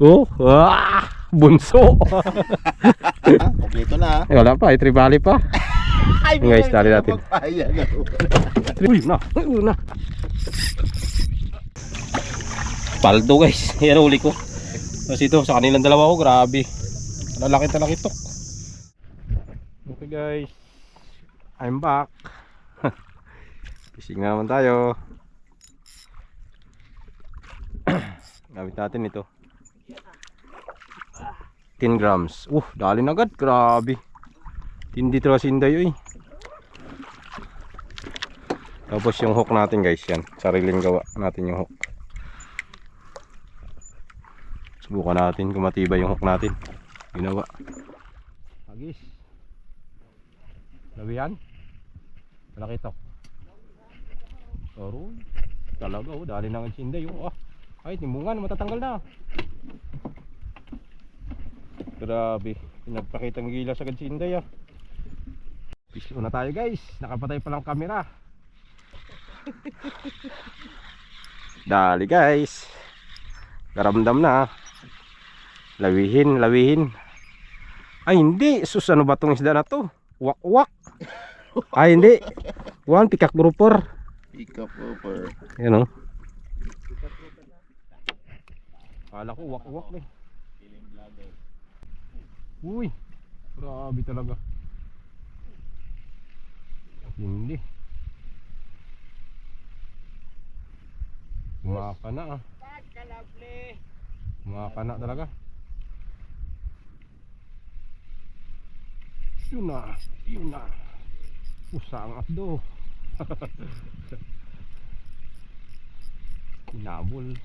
Oh, bunso. Kompleto na. Wala pa, tribali pa. Ay, Guys, tali natin. Uy, na. Paldo guys, yan uli ko. Kasi ito, sa kanilang dalawa ko, grabe. Lalaki ito. Okay guys, I'm back. Fishing na naman tayo. Gamit natin ito 10 grams. Dali na agad, grabe. Tindi talaga sinday eh. Tapos yung hook natin guys, yan, sariling gawa natin yung hook. Subukan natin kung matibay yung hook natin. Ginawa. Agis. Lawihan. Malaki ito. Oro. Talaga dali na ang sinday yung ay timbungan, matatanggal na. Grabe, pinagpakitang gilas agad si Inday Pislo na tayo guys, nakapatay pa lang camera. Dali guys, karamdam na. Lawihin. Ay hindi, sus, ano ba tong isda na to? Wak. Ay hindi, pikak grouper. Pick up grouper. Yan Kala ko wak eh. Uy, grabe talaga. Hindi. Kumakana Kumakana talaga. Yun na. Usang abdo. Inabol.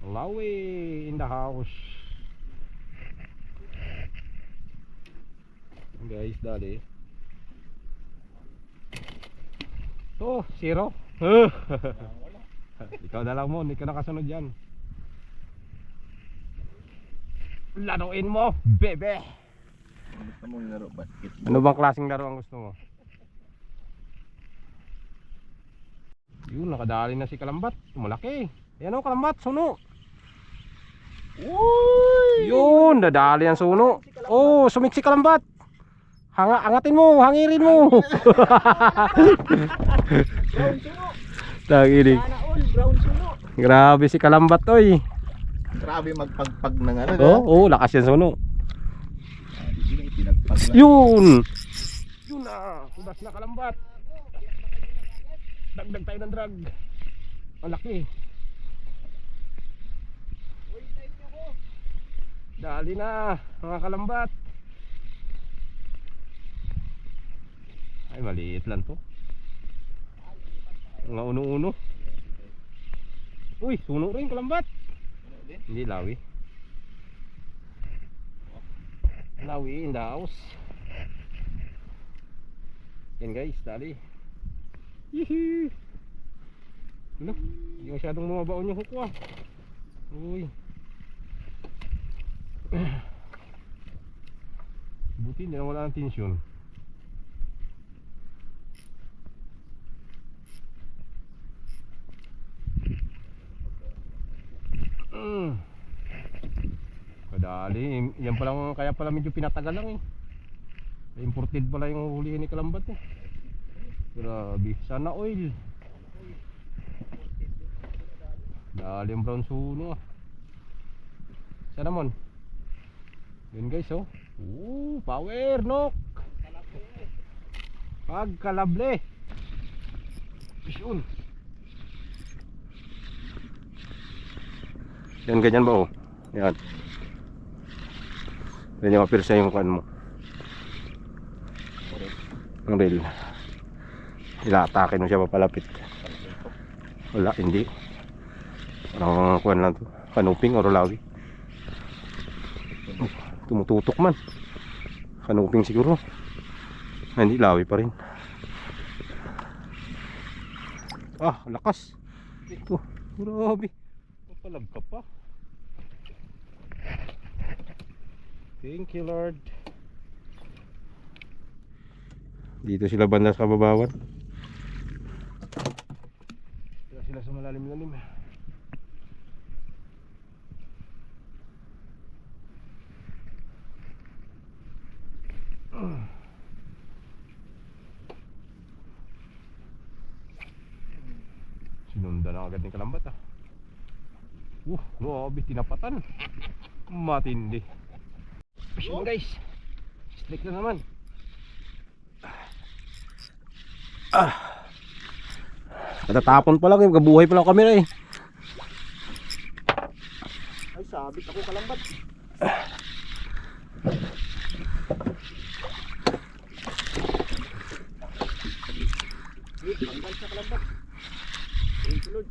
Lawi in the house. Guys, dali. Zero. Ikaw na lang mo, hindi ka nakasunod dyan. Laruin mo, bebe. Gusto mong laro basketball? Ano bang klaseng laro ang gusto mo? Yun, nakadali na si Kalambat. Malaki. Ayan Kalambat, suno. Uy! Yun, dadali ang suno. Sumiksi Kalambat. Angatin mo, hangirin mo. Brown suno. Tangini. Sana all brown suno. Grabe si Kalambat oy. Grabe magpagpag ng ano. Lakas yan suno. Pinagpag lang. Yun na, tudas na Kalambat. Dagdag tayo ng drag. Ang laki. Dali na mga Kalambat. Ay, maliit lang to. Mga uno-uno. Uy, suno rin Kalambat. Hindi, lawi. Lawi in the house. Yan guys, dali. Hihi. Hindi masyadong mabaon yung hook Uy. Buti hindi na wala ng tensyon. Kadali. Yan palang, kaya pala medyo pinatagal lang Imported pala yung hulihin ni Kalambat Grabe. Sana oil. Dali ang brown suno Sana mon. Yun guys power nok. Pagkalable. Yun. Yan ganyan ba Yan. Ganyan mapirsa yung kan mo. Ang reel. Ilaatake mo siya papalapit. Wala, hindi. Parang kuwan lang to. Kanuping o lawi. Tumututok man. Kanuping siguro. Hindi, lawi pa rin. Lakas. Ito, grabe. Palag ka pa. Thank you, Lord. Dito sila banda sa kababawan. Dito sila sa malalim-lalim. Sinundan na agad ng kalambat ah. Grabe, tinapatan. Matindi. Push guys. Strike na naman. Natatapon pa lang eh, kabuhay pa lang kamera eh. Ay, sabit ako kalambat. Tanggal sa kalambat. Thank you, Lord.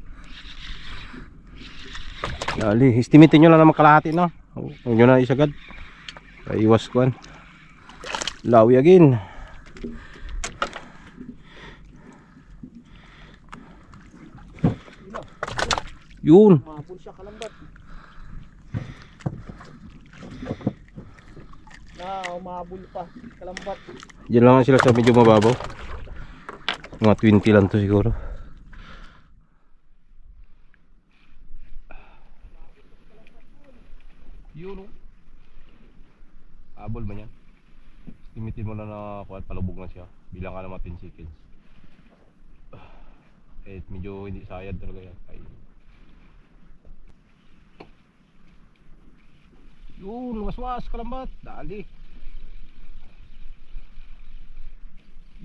Dali, estimatein nyo lang naman kalahati no. Huwag nyo na isagad. Iwas kuan. Lawi again. Yun. Mabul siya kalambat. Umabol pa kalambat. Diyan lang sila sa medyo mababaw. Mga 20 lang to siguro. Yun. Abol ba niyan? Limitin mo na na kuan, palubog na siya. Bilang ka naman 10 seconds. Eh medyo hindi sayad talaga yan. Ay. Yun, waswas kalambat. Dali.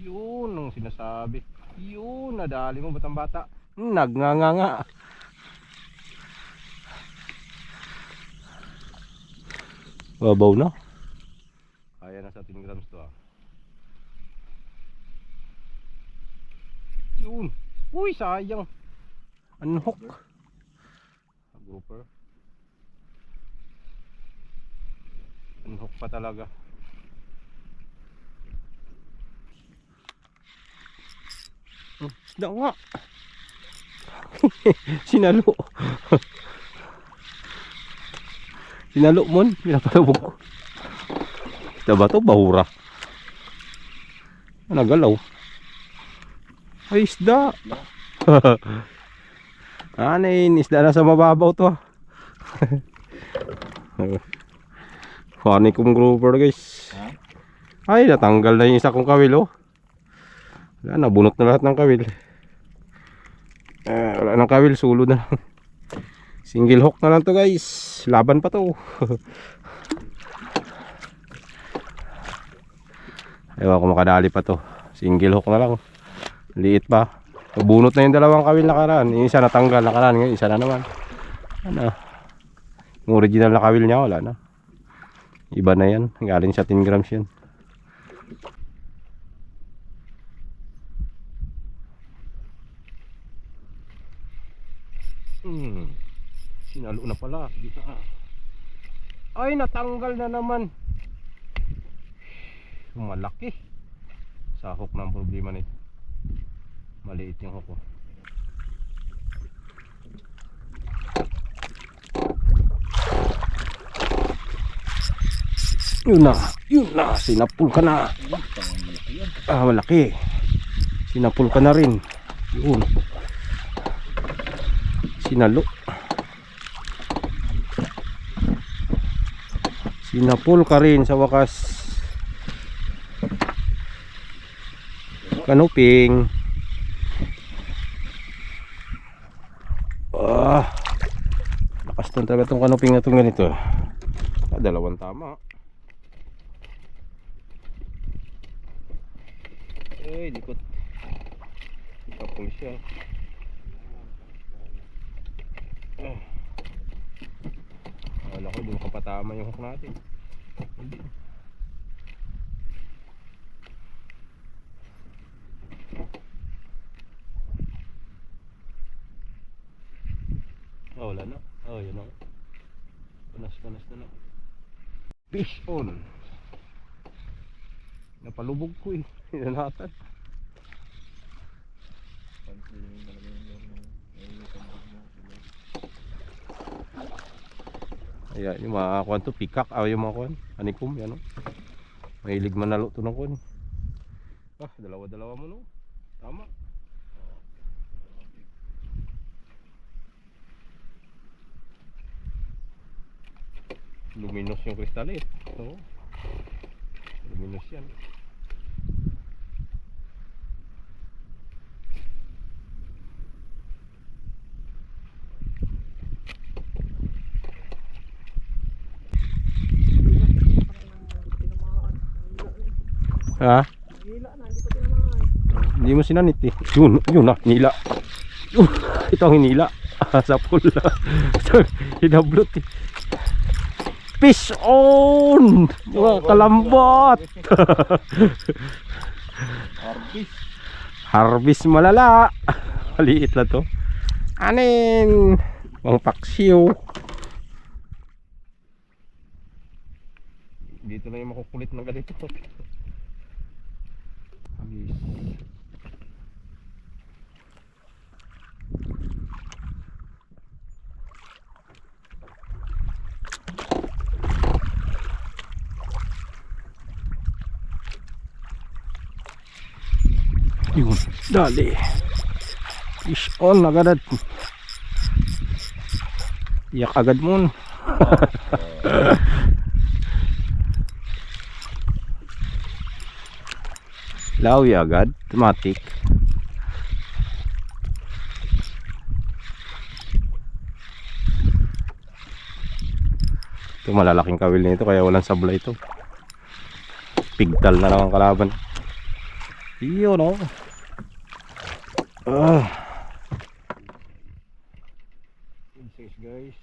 Yun ang sinasabi. Yun, nadali mo batang bata. Nagnganga. Babaw na. Kaya na sa 10 grams to ah. Yun. Uy, sayang. Unhook. Grouper. Unhook pa talaga. Da nga. Sinalo. Sinalo mon, pinapalubog ko. Kita ba to? Bahura. Nagalaw. Ay, isda. Isda na sa mababaw to. Funny kong grouper guys. Ay, natanggal na yung isa kong kawil oh. Wala, nabunot na lahat ng kawil. Wala nang kawil, sulo na lang. Single hook na lang to guys. Laban pa to. Ewan ko makadali pa to. Single hook na lang. Liit pa. Nabunot na yung dalawang kawil nakaraan. Yung isa natanggal nakaraan, ngayon isa na naman. Ano? Yung original na kawil niya wala na. Iba na yan. Galing sa 10 grams yan. Sinalo na pala. Ay, natanggal na naman. Malaki. Sa hook na ang problema nito. Maliit yung hook. Yun na, sinapul ka na. Malaki. Sinapul ka na rin. Yun. Sinalo. Sinapul ka rin sa wakas. Kanuping. Lakas na talaga itong kanuping na itong ganito. Dalawang tama. Eh, likot. Kapul siya. Wala ko, doon kapatama yung hook natin. Hindi. Wala na. Yan na. Panas na. Fish on. Napalubog ko eh. Hinanatan. Ayan, yung mga kuwan to, pikak, yung mga kuwan, anikum, yan o. Mahilig manalo to ng kuwan. Dalawa-dalawa mo no. Tama. Luminos yung kristal eh. Oo. Luminos yan. Ha? Hila na, hindi pa tinamaan. Hindi mo sinanit eh. Yun na, hinila. Ito ang hinila. Sa pula. Hinablot eh. Fish on! Mga kalambat! Harvest. Harvest malala. Maliit na to. Anin? Mga paksiw. Dito na yung makukulit ng ganito. Yun, dali. Fish on agad. Iyak agad mo. Lawi agad, automatic. Ito malalaking kawil nito kaya walang sablay ito. Pigtal na lang ang kalaban. Yun o. Insects guys.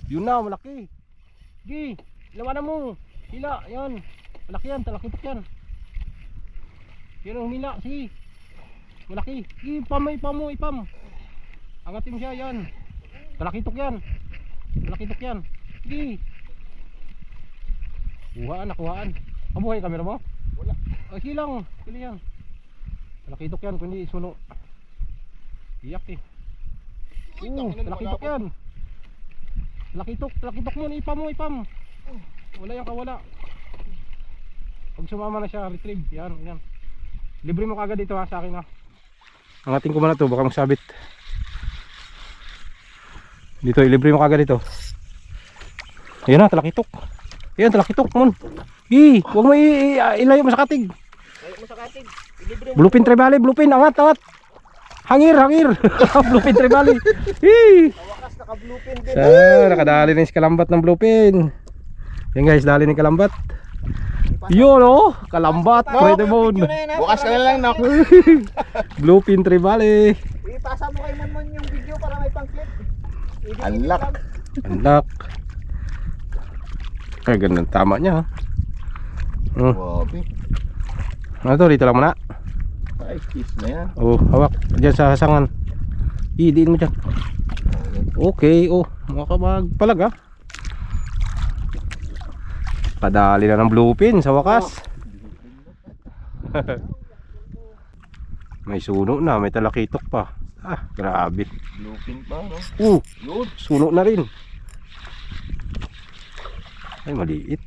Yun na, malaki. Gi, lawanan mo. Hila, yan. Malaki yan, talakitok yan. Yan ang humila, sige. Malaki. Gi, ipam. Angatin siya, yan. Talakitok yan. Talakitok yan. Gi. Nakuhaan. Kabuhay kamera mo? Wala. Sige lang, pili yan. Talakitok yan, kundi suno. Iyak eh. Talakitok yan. Talakitok mo, ipam. Wala yung kawala. Pag sumama na siya, retrieve. Yan. Libre mo kagad dito ha, sa akin ha. Angatin ko muna to, baka magsabit. Dito, ilibre mo kagad dito. Ayan na, talakitok. Ayan, talakitok mon. Huwag mo ilayo mo sa katig. Ayaw mo sa katig. Ilibre mo. Bluepin trebali, bluepin, angat. Hangir. Bluepin trebali. Wakas naka-bluepin din. Nakadali na yung kalambat ng bluepin. Yan guys, dali ng kalambat. Yun o, kalambat, pwede mo. Bukas ka na lang, Nok. Bluepin trebali. Ipasa mo kay Monmon yung video para may pang-clip. Unlock. Andak. Ay, ganda, tama niya. Wabi. Ano to, dito lang muna. Ay, kiss na yan. Hawak, dyan sa hasangan. Diin mo dyan. Okay, makapagpalag ha. Kadali na ng bluepin sa wakas. May suno na, may talakitok pa. Grabe. Bluepin pa, no? Yun, suno na rin. Ay, maliit.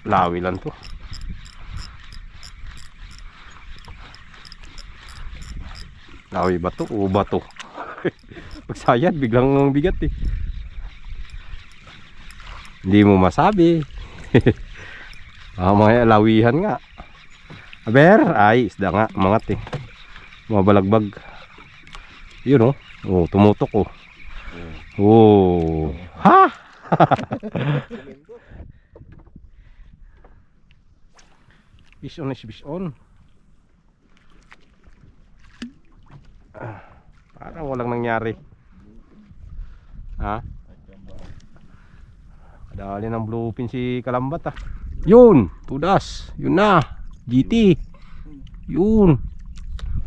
Lawi lang to. Lawi ba to o bato? Pagsayad, biglang bigat eh. Hindi mo masabi. Mga lawihan nga. Aber, ay isda nga, mangat eh. Mga balagbag. Yun tumutok Ha? Fish on. Parang walang nangyari. Ha? Kadali ng bluepin si kalambat Yun, tudas. Yun na. GT. Yun.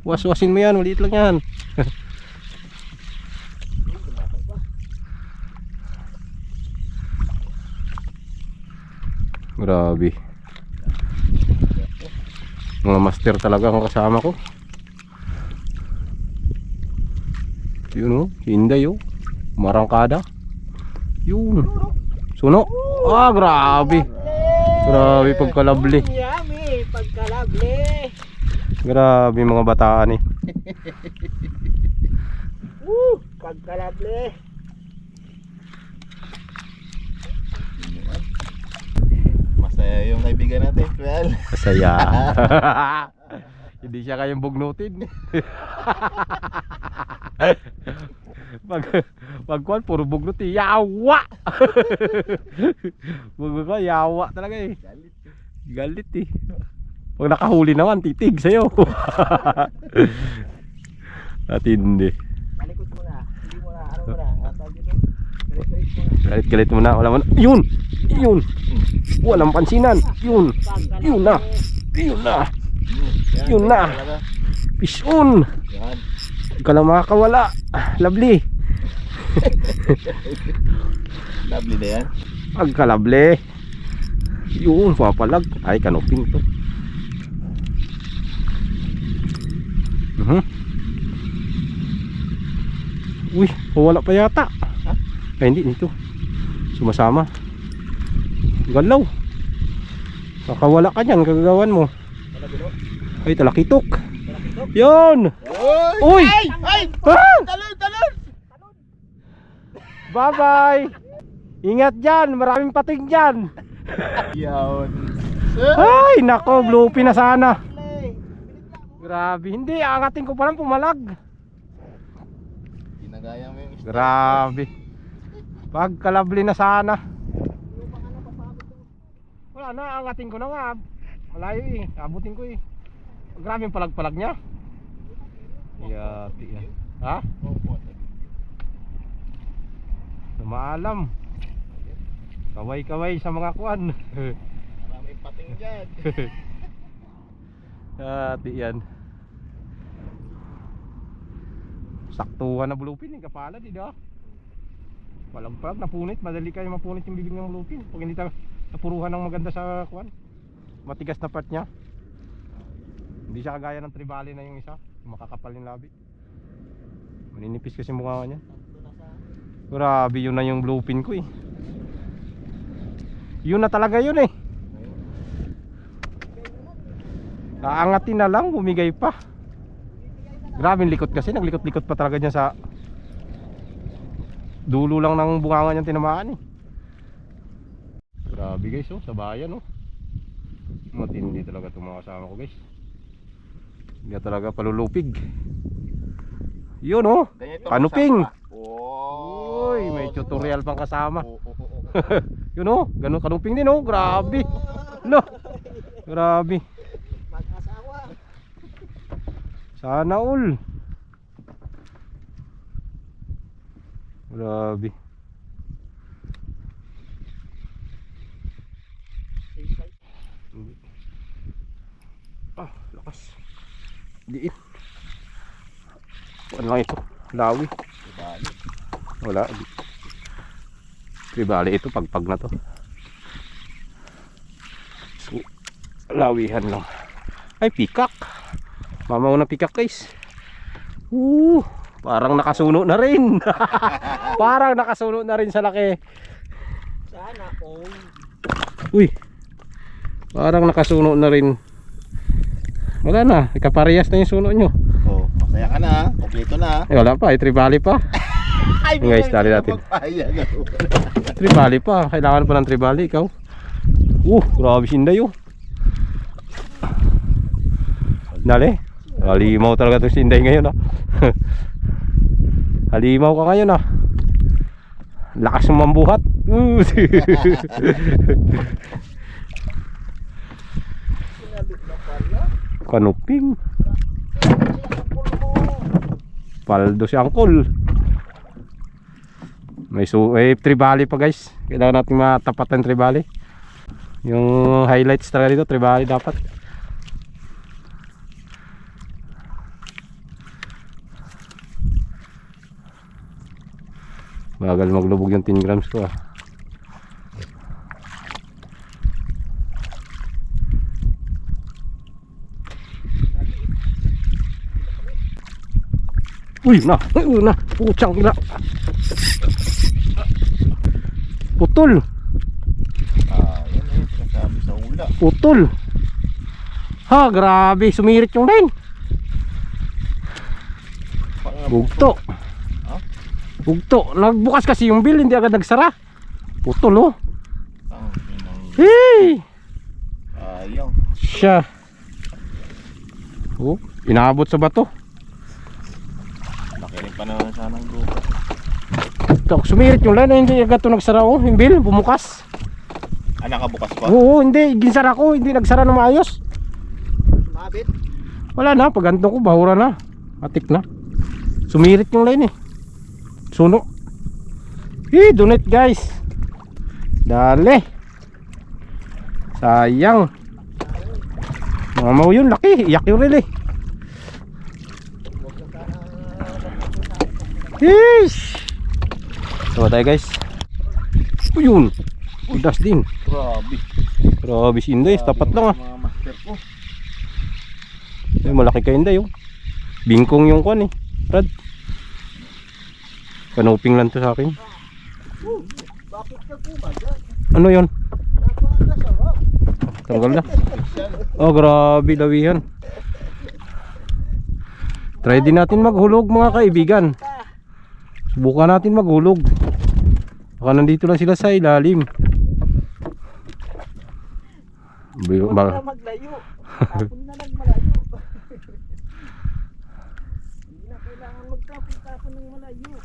Was-wasin mo yan, maliit lang yan. Grabe. Mga master talaga ang kasama ko. Yun oh, Hinday oh. Marangkada. Yun. Suno. Ah, grabe. Grabe pagkalabli. Yummy, pagkalabli. Grabe mga bataan eh. Woo, pagkalabli. Masaya yung kaibigan natin, well. Masaya. Hindi siya kayang bugnutin. Pagkuhan, puro bugnut eh. Yawa! Bugnut ko, yawa talaga eh. Galit eh. Pag nakahuli naman, titig sa'yo. At hindi. Talikod mo na. Hindi mo na. Ano mo na? Tawag dito? Galit-galit mo na. Galit-galit mo na. Wala mo na. Yun! Yun! Walang pansinan. Yun! Yun na! Yun na! Yun na! Fish on! Yan. Huwag ka lang makakawala. Lovely. Lovely na yan. Pagkalable. Yun, papalag. Ay, kanuping to. Uy, wala pa yata. Ay, hindi, nito. Sumasama. Galaw. Kakawala ka dyan, kagagawan mo. Ay, talakitok. Yun! Uy! Ay! Ah! Talon! Talon! Bye-bye! Ingat dyan, maraming pating dyan. Yun. Ay, nako, bluepin na sana. Grabe, hindi, angatin ko pa lang pumalag. Ginagaya mo yung Grabe. Pagkalabli na sana. Wala na, angatin ko na nga. Malayo eh, abutin ko eh. Grabe yung palag-palag niya. Yati yan. Ha? Maalam. Kaway-kaway sa mga kuwan. maraming pating dyan. Yati yan. Saktuhan na bluepin eh, kapalad eh, diba? Palag-palag, napunit, madali kayo mapunit yung bibig ng bluepin. Pag hindi napuruhan ng maganda sa kuwan, matigas na part niya. Hindi siya kagaya ng tribali na yung isa, makakapal yung labi. Maninipis kasi mukha niya. Grabe, yun na yung bluepin ko eh. Yun na talaga yun eh. Aangatin na lang, bumigay pa. Grabe yung likot kasi, naglikot-likot pa talaga niya sa dulo lang ng bunganga niyang tinamaan eh. Grabe guys oh, sa bayan oh. Matindi talaga itong mga kasama ko guys. Hindi talaga palulupig. Yun oh, kanuping. Uy, may tutorial pang kasama. Yun oh, ganun kanuping din oh, grabe. No, grabe. Mag-asawa. Sana all. Grabe. Ah, lakas. Diin. Ano lang ito? Lawi. Wala. Tribali ito, pagpag na to. So, lawihan lang. Ay, pikak. Mamaw na pikak guys. Parang nakasuno na rin. Parang nakasuno na rin sa laki. Sana all. Uy. Parang nakasuno na rin. Wala na, ikaparehas na yung suno nyo. Oh, masaya ka na ha. Kompleto na ha. Eh, wala pa, tribali pa. Ay, Guys, tali natin. Tribali pa, kailangan pa ng tribali ikaw. Grabe sinday oh. Dali. Halimaw talaga itong sinday ngayon ah. Halimaw ka ngayon ah. Lakas ng mambuhat. Kanuping. Paldo si Angkol. May tribali pa guys. Kailangan natin matapat ng tribali. Yung highlights talaga dito, tribali dapat. Bagal maglubog yung 10 grams ko ah. Uy na, putsang ina. Putol, Yan eh, sinasabi sa ula. putol. Ha, grabe, sumirit yung line. Bugto. Ha? Bugto. Nagbukas kasi yung bill, hindi agad nagsara. Putol oh. Ang pinang Hey! ayaw. Siya. Oh, inaabot sa bato. Laki rin pa naman sana ng grupo. Sumirit yung line, hindi agad ito nagsara oh. Yung bill, bumukas. Nakabukas pa? Oo, hindi. Ginsara ko, hindi nagsara na maayos. Mabit. Wala na, pag ganito ko, bahura na. Atik na. Sumirit yung line eh. Suno. Donate guys. Dali. Sayang. Mamaw yun, laki. Iyak yung reel eh. Yeesh. So tayo guys. Yun. Udas din. Grabe. Grabe si Inday, tapat lang ah. Mga master ko. Ay, malaki ka Inday oh. Bingkong yung kwan eh. Brad. Kanuping lang to sa akin. Bakit ka kumaga? Ano yun? Napakasarap. Tanggal na. Oh grabe dawihan. Try din natin maghulog mga kaibigan. Subukan natin maghulog. Baka nandito lang sila sa ilalim. Huwag na maglayo. Tapon na lang malayo. Hindi na kailangan magtapon-tapon ng malayo.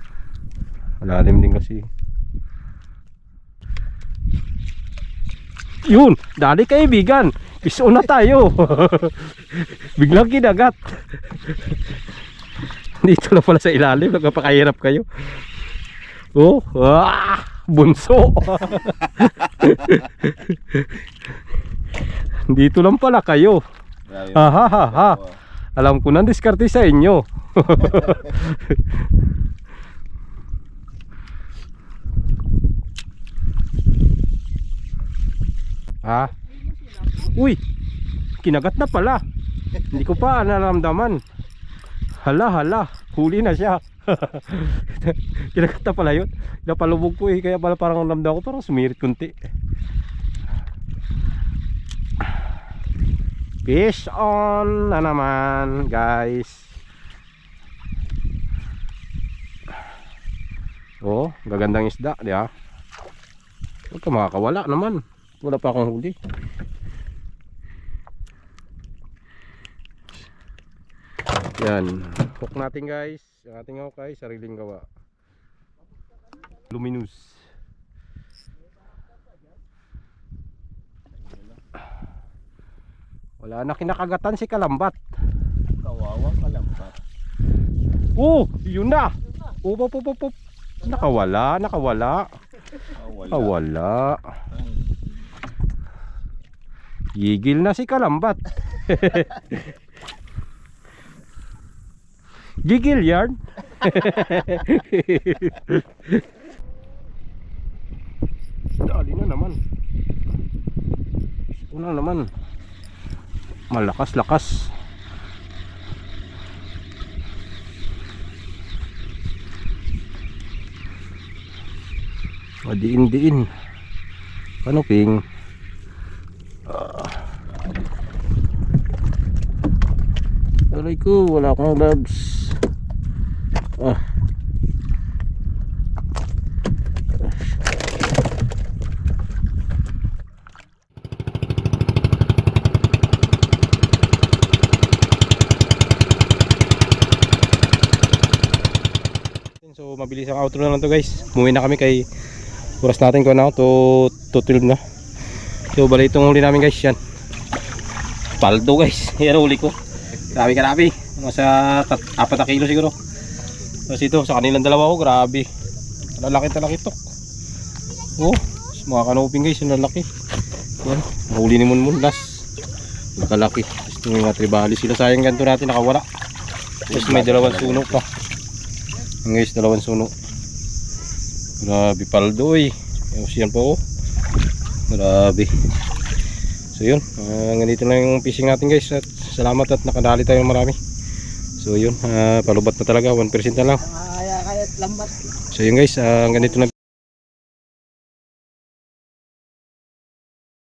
Malalim din kasi. Yun, dali kaibigan. Piso na tayo. Biglang kinagat. Dito na pala sa ilalim, nagpapakahirap kayo. Oh, bunso. Dito lang pala kayo. Grabe. Ha ha ha ha. Alam ko na diskarte sa inyo. Ha? Uy, kinagat na pala. Hindi ko pa naramdaman. Hala, huli na siya. Kinagat na pala yun. Napalubog ko eh, kaya pala parang namdam ko, parang sumirit kunti. Fish on na naman guys. Oh, gagandang isda, di ba? Huwag ka makakawala naman. Wala pa akong huli. Yan, hook natin guys. Ang ating hukay, sariling gawa. Luminous. Wala na kinakagatan si Kalambat. Kawawang kalambat. Oh, yun na. Up. Nakawala. Wala. Wala. Gigil na si Kalambat. Gigil yarn. Dali na naman. Una naman. Malakas-lakas. Diin-diin. Ano ping? Aray ko, wala akong gloves. So mabilis ang outro na lang to guys. Umuwi na kami kay oras natin ko na to 12 na. So bali itong huli namin guys yan. Paldo guys. Yan huli ko. Grabe. Nasa 4 na kilo siguro. Tapos ito sa kanilang dalawa ko grabe. Lalaki to. Oh, mga kanuping guys, yung lalaki. Yan, mahuli ni Munmun last. Magkalaki. Tapos yung mga tribali sila, sayang ganito natin nakawala. Tapos may dalawang suno pa. Yung guys, dalawang suno. Grabe paldo eh. Yan po oh. Grabe. So yun, ganito lang yung fishing natin guys. At salamat at nakadali tayong marami. So yun, palubat na talaga, 1% na lang. Kaya lambat. So yun guys, ang ganito na